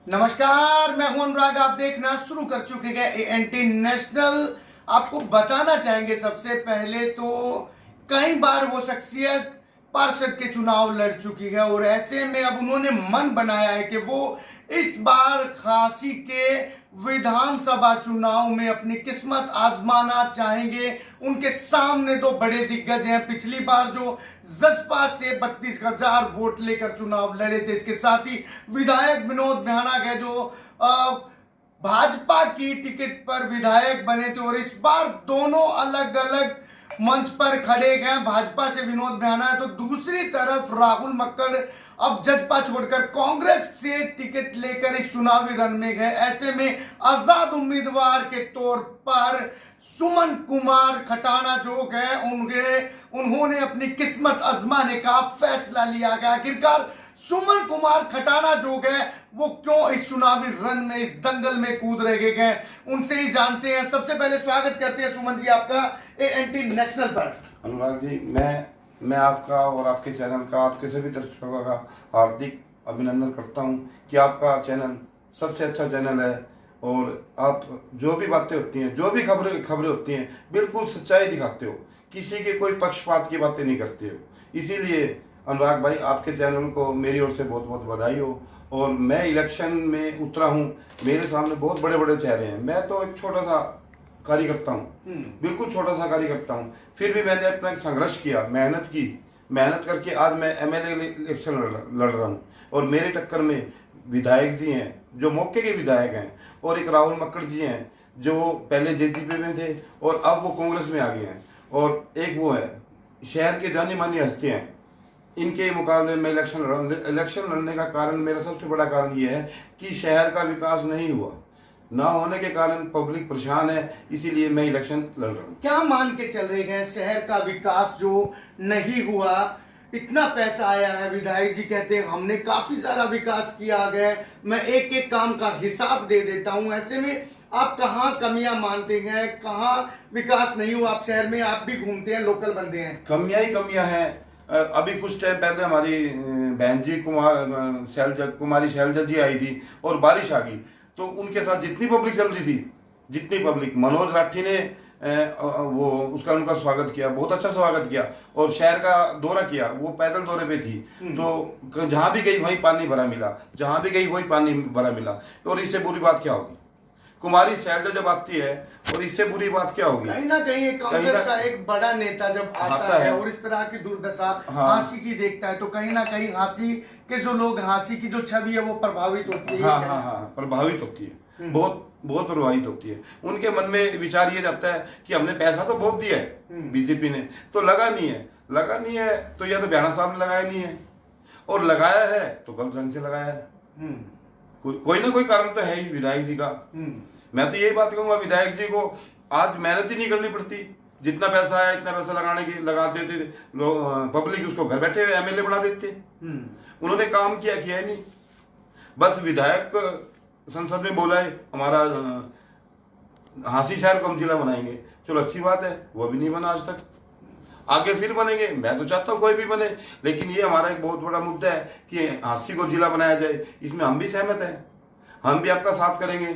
नमस्कार, मैं हूं अनुराग। आप देखना शुरू कर चुके हैं एएनटी नेशनल। आपको बताना चाहेंगे सबसे पहले तो कई बार वो शख्सियत पार्षद के चुनाव लड़ चुकी है और ऐसे में अब उन्होंने मन बनाया है कि वो इस बार खासी के विधानसभा चुनाव में अपनी किस्मत आजमाना चाहेंगे। उनके सामने दो बड़े दिग्गज हैं। पिछली बार जो जसपा से 32,000 वोट लेकर चुनाव लड़े थे, इसके साथ ही विधायक विनोद भ्याना है जो भाजपा की टिकट पर विधायक बने थे और इस बार दोनों अलग अलग मंच पर खड़े गए। भाजपा से विनोद भ्याना है तो दूसरी तरफ राहुल मक्कड़ अब जजपा छोड़कर कांग्रेस से टिकट लेकर इस चुनावी रण में गए। ऐसे में आजाद उम्मीदवार के तौर पर सुमन कुमार खटाना जो है उन्होंने अपनी किस्मत आजमाने का फैसला लिया गया। आखिरकार सुमन कुमार खटाना जो है वो क्यों इस चुनावी रण में, इस दंगल में कूद रहे गए, उनसे ही जानते हैं। सबसे पहले स्वागत करते हैं सुमन जी आपका एएनटी नेशनल पर। अनुराग जी, मैं आपका और आपके चैनल का, आपके सभी दर्शकों का हार्दिक अभिनंदन करता हूं कि आपका चैनल सबसे अच्छा चैनल है और आप जो भी बातें होती हैं, जो भी खबरें होती हैं, बिल्कुल सच्चाई दिखाते हो, किसी के कोई पक्षपात की बातें नहीं करते हो। इसीलिए अनुराग भाई, आपके चैनल को मेरी ओर से बहुत बहुत बधाई हो। और मैं इलेक्शन में उतरा हूँ, मेरे सामने बहुत बड़े बड़े चेहरे हैं, मैं तो एक छोटा सा कार्यकर्ता हूँ, बिल्कुल छोटा सा कार्यकर्ता हूँ। फिर भी मैंने अपना संघर्ष किया, मेहनत करके आज मैं एमएलए इलेक्शन लड़ रहा हूँ। और मेरे टक्कर में विधायक जी हैं जो मौके के विधायक हैं, और एक राहुल मक्कड़ जी हैं जो पहले जेजीपी में थे और अब वो कांग्रेस में आ गए हैं, और एक वो है शहर के जानी मानी हस्तियाँ हैं। इनके मुकाबले में इलेक्शन लड़ने का कारण, मेरा सबसे बड़ा कारण ये है कि शहर का विकास नहीं हुआ, ना होने के कारण पब्लिक परेशान है, इसीलिए मैं इलेक्शन लड़ रहा हूँ। क्या मान के चल रहे हैं शहर का विकास जो नहीं हुआ? इतना पैसा आया है, विधायक जी कहते हैं हमने काफी सारा विकास किया गया, मैं एक एक काम का हिसाब दे देता हूँ। ऐसे में आप कहाँ कमियां मानते हैं, कहाँ विकास नहीं हुआ? आप शहर में आप भी घूमते हैं, लोकल बंदे हैं। कमियां ही कमियां हैं। अभी कुछ टाइम पहले हमारी बहन जी कुमारी शैलजा जी आई थी और बारिश आ गई, तो उनके साथ जितनी पब्लिक चल रही थी, जितनी पब्लिक, मनोज राठी ने उनका स्वागत किया, बहुत अच्छा स्वागत किया, और शहर का दौरा किया। वो पैदल दौरे पे थी, तो जहां भी गई वहीं पानी भरा मिला, जहां भी गई वही पानी भरा मिला। और इससे बुरी बात क्या होगी? कुमारी शैलजा जब आती है, और इससे बुरी बात क्या होगी? कहीं ना कहीं कांग्रेस का एक बड़ा नेता जब आता है और इस तरह की दुर्दशा हांसी की देखता है, तो कहीं ना कहीं हांसी के जो लोग, हांसी की जो छवि है वो प्रभावित होती है। हाँ, प्रभावित होती है, बहुत प्रभावित होती है। उनके मन में विचार ये जाता है कि हमने पैसा तो बहुत दिया है बीजेपी ने, तो लगा नहीं है, तो या तो भ्याना साहब ने लगाया नहीं है, और लगाया है तो गलत ढंग से लगाया है। कोई ना कोई कारण तो है ही विधायक जी का। मैं तो यही बात कहूंगा, विधायक जी को आज मेहनत ही नहीं करनी पड़ती, जितना पैसा आया इतना पैसा लगा देते लोग, पब्लिक उसको घर बैठे हुए एमएलए बना देते। उन्होंने काम किया ही नहीं, बस विधायक संसद में बोला है हमारा हांसी शहर को हम जिला बनाएंगे, चलो अच्छी बात है, वो भी नहीं बना आज तक, आगे फिर बनेंगे। मैं तो चाहता हूँ कोई भी बने, लेकिन ये हमारा एक बहुत बड़ा मुद्दा है कि हांसी को जिला बनाया जाए, इसमें हम भी सहमत हैं, हम भी आपका साथ करेंगे।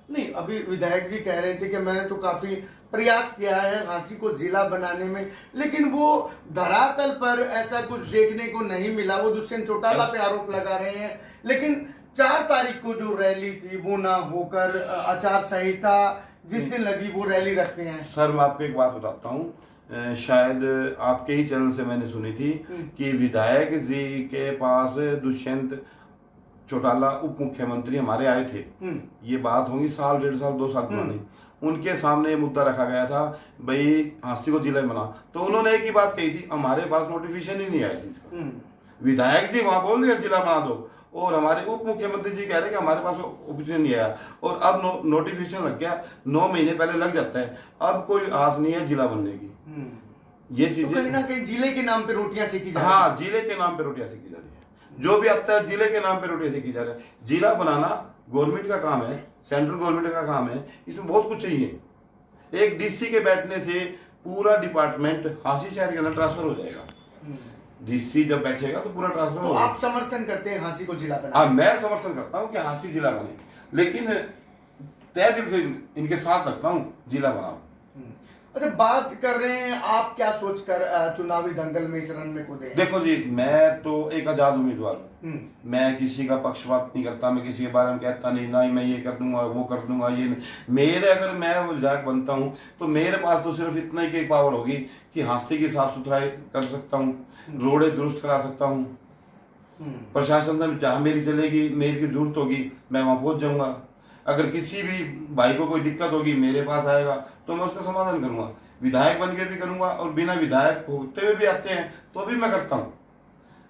नहीं, अभी विधायक जी कह रहे थे कि मैंने तो काफी प्रयास किया है हांसी को जिला बनाने में, लेकिन वो धरातल पर ऐसा कुछ देखने को नहीं मिला। वो दुष्यंत चौटाला पे आरोप लगा रहे हैं, लेकिन 4 तारीख को जो रैली थी वो ना होकर आचार संहिता जिस दिन लगी वो रैली रखते हैं। सर, मैं आपको एक बात बताता हूँ, शायद आपके ही चैनल से मैंने सुनी थी कि विधायक जी के पास दुष्यंत चौटाला उप मुख्यमंत्री हमारे आए थे। ये बात होगी 1.5 साल 2 साल पुरानी। उनके सामने ये मुद्दा रखा गया था, भाई हांसी को जिला बना, तो उन्होंने एक ही बात कही थी, हमारे पास नोटिफिकेशन ही नहीं आया इस चीज का। विधायक जी वहां बोल रहे जिला बना दो, और हमारे उप मुख्यमंत्री जी कह रहे कि हमारे पास ऑप्शन नहीं आया, और अब नोटिफिकेशन लग गया, 9 महीने पहले लग जाता है, अब कोई आस नहीं है जिला बनने की। ये चीजें कहीं ना कहीं जिले के नाम पे रोटियां सेकी जा रही है। हाँ, जिले के नाम पे रोटियां सेकी जा रही है, जो भी आता है जिले के नाम पे रोटियां सेकी जा रही है। जिला बनाना गवर्नमेंट का काम है, सेंट्रल गवर्नमेंट का काम है, इसमें बहुत कुछ चाहिए। एक डीसी के बैठने से पूरा डिपार्टमेंट हांसी शहर के अंदर ट्रांसफर हो जाएगा। डीसी जब बैठेगा तो पूरा ट्रांसफर तो होगा। आप समर्थन करते हैं हांसी को जिला बना? हाँ, मैं समर्थन करता हूँ कि हांसी जिला बने, लेकिन तय दिल से इनके साथ रखता हूँ जिला बनाओ। अच्छा, बात कर रहे हैं आप क्या सोचकर चुनावी दंगल में इस रण में कूदे हैं? देखो जी, मैं तो एक आजाद उम्मीदवार हूँ। हम्म। मैं किसी का पक्षपात नहीं करता, मैं किसी के बारे में कहता नहीं, ना ही मैं ये कर दूंगा वो कर दूंगा, ये नहीं। मेरे अगर मैं विधायक बनता हूँ तो मेरे पास तो सिर्फ इतना ही की पावर होगी कि हांसी की साफ सुथराई कर सकता हूँ, रोडे दुरुस्त करा सकता हूँ, प्रशासन से जहाँ मेरी चलेगी, मेरी की जरूरत होगी, मैं वहां पहुंच जाऊंगा। अगर किसी भी भाई को कोई दिक्कत होगी मेरे पास आएगा तो मैं उसका समाधान करूंगा। विधायक बन के भी करूंगा और बिना विधायक होते हुए भी आते हैं तो भी मैं करता हूँ।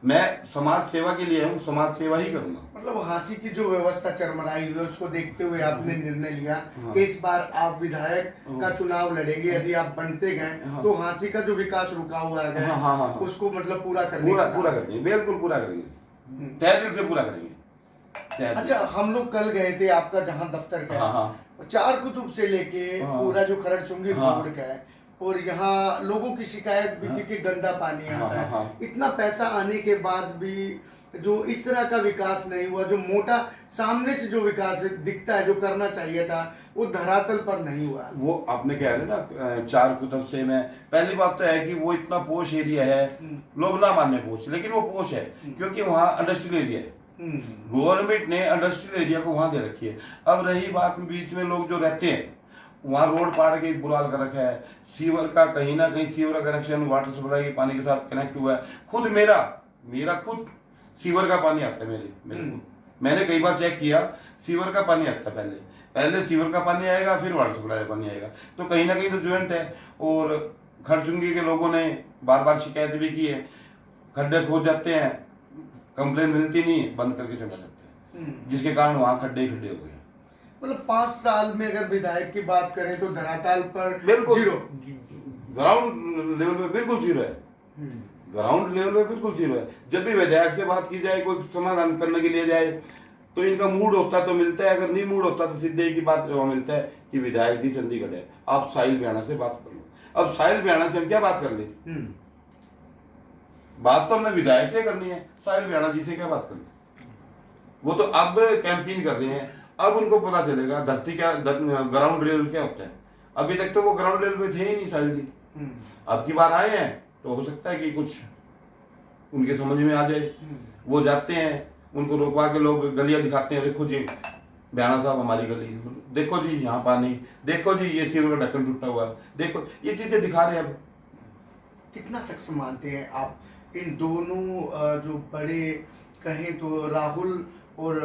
मैं समाज सेवा के लिए हूँ, समाज सेवा ही करूंगा। मतलब हांसी की जो व्यवस्था चरमराई हुई है उसको देखते हुए आपने निर्णय लिया हाँ। कि इस बार आप विधायक का चुनाव लड़ेंगे। यदि आप बनते गए तो हांसी का जो विकास रुका हुआ है हाँ। उसको मतलब पूरा करने पूरा करेंगे, बिल्कुल पूरा करेंगे, तय दिल से पूरा करेंगे। अच्छा, हम लोग कल गए थे आपका जहाँ दफ्तर का हाँ। चार कुतुब से लेके पूरा जो खरड़चुंगी रोड का है, और यहाँ लोगों की शिकायत भी थी कि गंदा पानी आता है। इतना पैसा आने के बाद भी जो इस तरह का विकास नहीं हुआ, जो मोटा सामने से जो विकास दिखता है जो करना चाहिए था वो धरातल पर नहीं हुआ। वो आपने कह रहे ना चार कुतुब से, में पहली बात तो है कि वो इतना पोश एरिया है, लोग ना मानने पोश, लेकिन वो पोश है क्योंकि वहाँ इंडस्ट्रियल एरिया है। गवर्नमेंट ने इंडस्ट्रियल एरिया को वहां दे रखी है। अब रही बात बीच में लोग जो रहते हैं वहां रोड पाड़ के बुराल कर रखा है, सीवर का कहीं ना कहीं सीवर का कनेक्शन वाटर सप्लाई के पानी के साथ कनेक्ट हुआ है। खुद मेरा खुद सीवर का पानी आता है मेरे को, मैंने कई बार चेक किया, सीवर का पानी आता है। पहले सीवर का पानी आएगा फिर वाटर सप्लाई का पानी आएगा, तो कहीं ना कहीं तो ज्वाइंट है। और खरचुंगी के लोगों ने बार बार शिकायत भी की है, खड्डे खोद जाते हैं, कंप्लेन मिलती नहीं, बंद करके चला जाते हैं, जिसके कारण वहां खड्डे हो गए। मतलब 5 साल में अगर विधायक की बात करें तो धरातल पर बिल्कुल जीरो, ग्राउंड लेवल पे बिल्कुल जीरो है, ग्राउंड लेवल पे बिल्कुल जीरो है। जब भी विधायक से बात की जाए, कोई समाधान करने के लिए जाए, तो इनका मूड होता तो मिलता है, अगर नहीं मूड होता तो सीधे की बात मिलता है कि विधायक जी चंडीगढ़ है, आप साहिल बियाणा से बात कर लो। अब साहिल बियाणा से हम क्या बात कर ले, बात तो हमने विधायक से करनी है, साहिल बियाणा जी से क्या बात करनी। वो तो अब कैंपेन कर रहे हैं, अब उनको पता चलेगा धरती क्या, ग्राउंड लेवल क्या होता है। अभी तक तो वो ग्राउंड लेवल पे थे ही नहीं साहिल जी, अब की बार आए हैं तो हो सकता है कि कुछ उनके समझ में आ जाए। वो जाते हैं, उनको रोकवा के लोग गलियां दिखाते हैं, देखो जी बियाणा साहब हमारी गली, देखो जी यहाँ पानी, देखो जी ये सीवर का ढक्कन टूटा हुआ है, देखो ये चीजें दिखा रहे हैं। अब कितना सख्त मानते हैं आप इन दोनों जो बड़े कहें तो राहुल और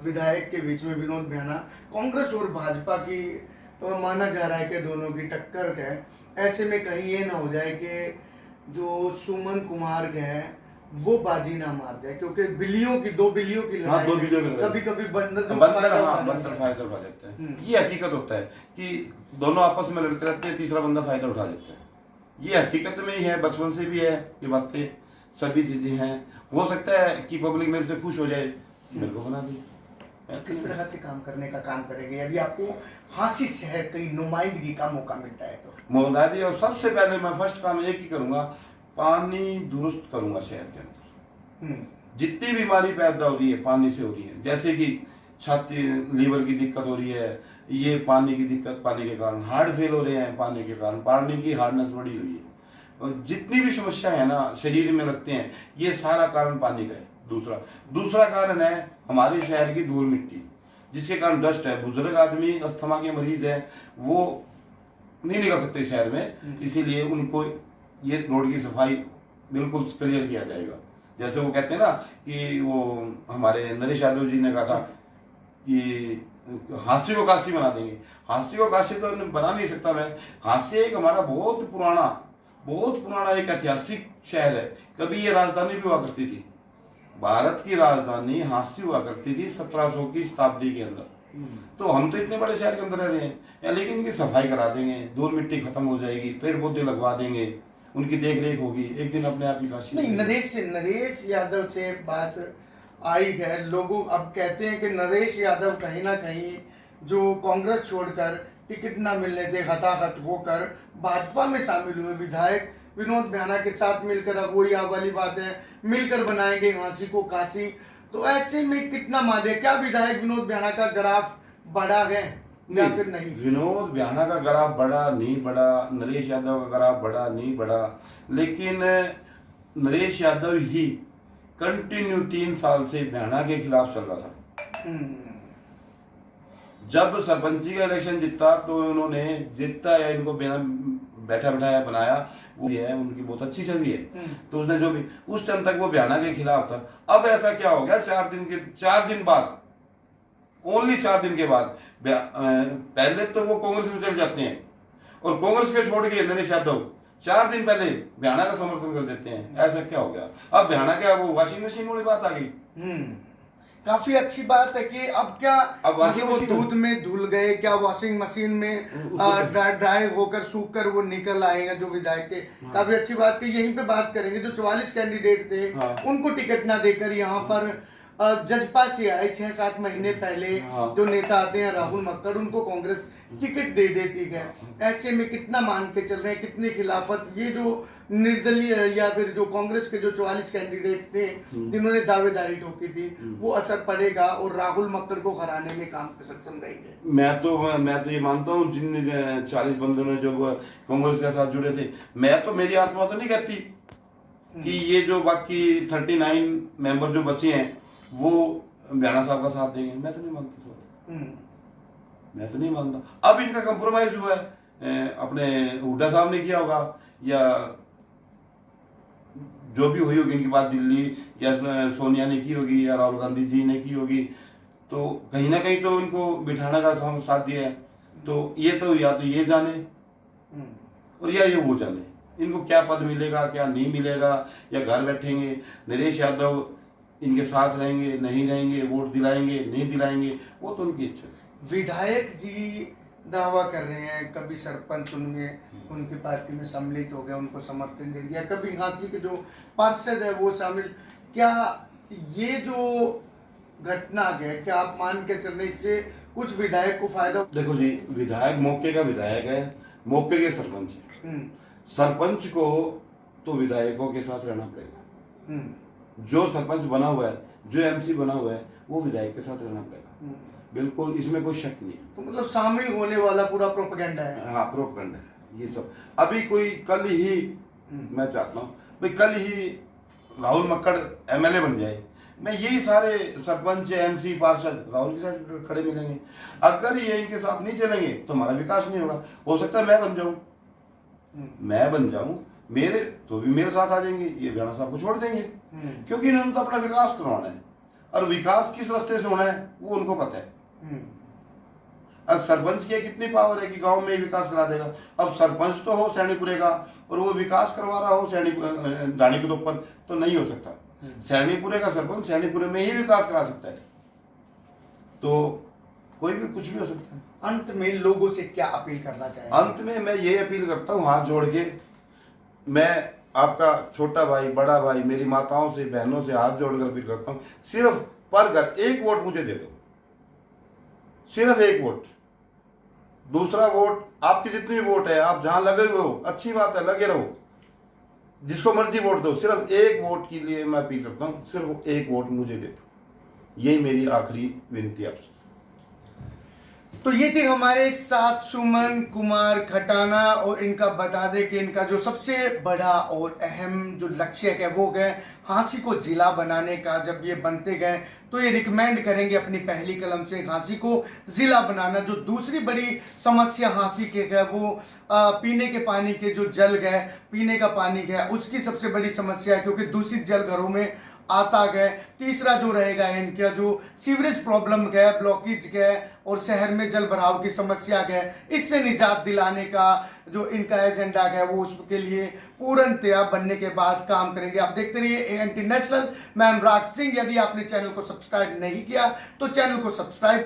विधायक के बीच में विनोद बियाणा, कांग्रेस और भाजपा की माना जा रहा है कि दोनों की टक्कर है। ऐसे में कहीं ये ना हो जाए कि जो सुमन कुमार है वो बाजी ना मार जाए, क्योंकि दो बिल्लियों की लड़ाई, कभी कभी बंदर फायदा उठा लेते हैं। ये हकीकत होता है कि दोनों आपस में लड़ते रहते हैं, तीसरा बंदा फायदा उठा लेता है। ये हकीकत में ही है, बचपन से भी है ये बातें, सभी चीजें हैं। हो सकता है कि पब्लिक मेरे से खुश हो जाए, मेरे को बना दी। किस तरह से काम करने का काम करेंगे यदि आपको हांसी शहर की नुमाइंदगी का मौका मिलता है तो? मोहम्मद, और सबसे पहले मैं फर्स्ट काम एक ही करूंगा, पानी दुरुस्त करूंगा शहर के अंदर। जितनी बीमारी पैदा हो रही है पानी से हो रही है, जैसे कि छाती लीवर की दिक्कत हो रही है, ये पानी की दिक्कत, पानी के कारण हार्ट फेल हो रहे हैं, पानी के कारण पानी की हार्डनेस बढ़ी हुई है, और जितनी भी समस्या है ना शरीर में लगते हैं, ये सारा कारण पानी का है। दूसरा कारण है हमारे शहर की धूल मिट्टी, जिसके कारण डस्ट है। बुजुर्ग आदमी, अस्थमा के मरीज है, वो नहीं निकल सकते शहर में, इसीलिए उनको ये रोड की सफाई बिल्कुल क्लियर किया जाएगा। जैसे वो कहते हैं ना कि वो हमारे नरेश यादव जी ने कहा था कि हांसी को काशी बना देंगे। हांसी को काशी तो बना नहीं सकता मैं। हांसी एक हमारा बहुत पुराना एक ऐतिहासिक शहर है। कभी ये राजधानी भी हुआ करती थी, भारत की राजधानी हांसी हुआ करती थी 1700 की शताब्दी के अंदर। तो हम तो इतने बड़े शहर के अंदर रह रहे हैं, लेकिन इनकी सफाई करा देंगे, धूल मिट्टी खत्म हो जाएगी, पेड़ पौधे लगवा देंगे, उनकी देख रेख होगी, एक दिन अपने आप ही काशी। नहीं, नरेश यादव से बात आई है, लोगों अब कहते हैं कि नरेश यादव कहीं ना कहीं जो कांग्रेस छोड़कर टिकट ना मिलने से हताहत होकर भाजपा में शामिल हुए, विधायक विनोद भ्याना के साथ मिलकर, अब वही वाली बात है, मिलकर बनाएंगे झांसी को काशी। तो ऐसे में कितना माने, क्या विधायक विनोद भ्याना का ग्राफ बढ़ा है या फिर नहीं? विनोद भ्याना का ग्राफ बढ़ा नहीं बढ़ा, नरेश यादव का ग्राफ बढ़ा नहीं बढ़ा, लेकिन नरेश यादव ही कंटिन्यू 3 साल से भ्याना के खिलाफ चल रहा था। जब सरपंची का इलेक्शन जीता तो उन्होंने जीता या इनको बैठा बैठाया बनाया, वो भी है, उनकी बहुत अच्छी छवि है। तो उसने जो भी उस टाइम तक वो भ्याना के खिलाफ था। अब ऐसा क्या हो गया, 4 दिन बाद, ओनली 4 दिन के बाद पहले तो वो कांग्रेस में चले जाते हैं और कांग्रेस के छोड़ के नरेश यादव 4 दिन पहले भ्याना का समर्थन कर देते हैं। ऐसा क्या हो गया? अब भ्याना क्या, वो वॉशिंग मशीन वाली बात आ गई। काफी अच्छी बात है कि अब क्या, अब वॉशिंग वो मशीन दूध में धुल गए क्या, वॉशिंग मशीन में ड्राई होकर सूख कर वो निकल आएगा जो विधायक के। काफी अच्छी बात है, यहीं पे बात करेंगे जो 44 कैंडिडेट थे, उनको टिकट ना देकर यहाँ पर जजपा से आए 6-7 महीने पहले जो नेता आते हैं राहुल मक्कड़, उनको कांग्रेस टिकट दे देती है। ऐसे में कितना मान के चल रहे हैं, कितनी खिलाफत, ये जो निर्दलीय या फिर जो कांग्रेस के जो 44 कैंडिडेट थे जिन्होंने दावेदारी ठोकी थी, वो असर पड़ेगा और राहुल मक्कड़ को हराने में काम कर सक्षम रहेंगे? मैं तो ये मानता हूँ, जिन 40 बंदों ने जो कांग्रेस के साथ जुड़े थे, मैं तो, मेरी आत्मा तो नहीं कहती कि ये जो बाकी 39 मेंबर जो बचे हैं वो भ्याना साहब का साथ देंगे। मैं तो नहीं मानता, मैं तो नहीं मानता। अब इनका कंप्रोमाइज हुआ है, अपने हुड्डा साहब ने किया होगा या जो भी हुई होगी इनकी बात, दिल्ली या सोनिया ने की होगी या राहुल गांधी जी ने की होगी, तो कहीं ना कहीं तो इनको बिठाने का साथ दिया है। तो ये तो या तो ये जाने और या ये वो जाने, इनको क्या पद मिलेगा क्या नहीं मिलेगा, या घर बैठेंगे, नरेश यादव इनके साथ रहेंगे नहीं रहेंगे, वोट दिलाएंगे नहीं दिलाएंगे, वो तो उनकी इच्छा है। विधायक जी दावा कर रहे हैं कभी सरपंच उनमें उनकी पार्टी में सम्मिलित हो गया, उनको समर्थन दे दिया, कभी झांसी के जो पार्षद है वो शामिल, क्या ये जो घटना है, क्या आप मान के चल रहे इससे कुछ विधायक को फायदा? देखो जी, विधायक मौके का विधायक है, मौके के सरपंच है। सरपंच को तो विधायकों के साथ रहना पड़ेगा। जो सरपंच बना हुआ है, जो एमसी बना हुआ है, वो विधायक के साथ रहना पड़ेगा, बिल्कुल, इसमें कोई शक नहीं है। तो मतलब शामिल होने वाला पूरा प्रोपेगेंडा है। हाँ, प्रोपेगेंडा है ये सब। अभी कोई कल ही, मैं चाहता हूँ भाई कल ही राहुल मक्कड़ एमएलए बन जाए, मैं यही सारे सरपंच एमसी पार्षद राहुल के साथ खड़े मिलेंगे। अगर ये इनके साथ नहीं चलेंगे तो हमारा विकास नहीं होगा। हो सकता है मैं बन जाऊं, मेरे तो भी मेरे साथ आ जाएंगे, ये भ्याना साहब को छोड़ देंगे, क्योंकि इन्होंने तो अपना विकास करवाना है और विकास किस रास्ते से होना है वो उनको पता है। अब सरपंच की कितनी पावर है कि गांव में विकास करा देगा। अब सरपंच तो हो सैनीपुरे का और वो विकास करवा रहा हो डाणी के ऊपर, तो नहीं हो सकता। सैनीपुरे का सरपंच सैनीपुरे में ही विकास करा सकता है, तो कोई भी कुछ भी हो सकता है। अंत में लोगों से क्या अपील करना चाहिए? अंत में मैं ये अपील करता हूँ हाथ जोड़ के, मैं आपका छोटा भाई, बड़ा भाई, मेरी माताओं से, बहनों से हाथ जोड़कर अपील करता हूँ, सिर्फ पर घर 1 वोट मुझे दे दो, सिर्फ 1 वोट। दूसरा वोट, आपकी जितनी वोट है, आप जहां लगे हुए हो, अच्छी बात है, लगे रहो, जिसको मर्जी वोट दो, सिर्फ 1 वोट के लिए मैं अपील करता हूँ, सिर्फ 1 वोट मुझे दे दो। यही मेरी आखिरी विनती आपसे। तो ये थे हमारे साथ सुमन कुमार खटाना, और इनका बता दें कि इनका जो सबसे बड़ा और अहम जो लक्ष्य है वो है झांसी को जिला बनाने का। जब ये बनते गए तो ये रिकमेंड करेंगे अपनी पहली कलम से झांसी को जिला बनाना। जो दूसरी बड़ी समस्या झांसी के है वो पीने के पानी के जो जल है, पीने का पानी है, उसकी सबसे बड़ी समस्या है, क्योंकि दूषित जल घरों में आता गया। तीसरा जो रहेगा इनका जो सीवरेज प्रॉब्लम है, ब्लॉकेज है, और शहर में जल भराव की समस्या है, इससे निजात दिलाने का जो इनका एजेंडा है वो उसके लिए पूर्णतया बनने के बाद काम करेंगे। आप देखते रहिए एएनटी नेशनल। मैं अनुराग सिंह। यदि आपने चैनल को सब्सक्राइब नहीं किया तो चैनल को सब्सक्राइब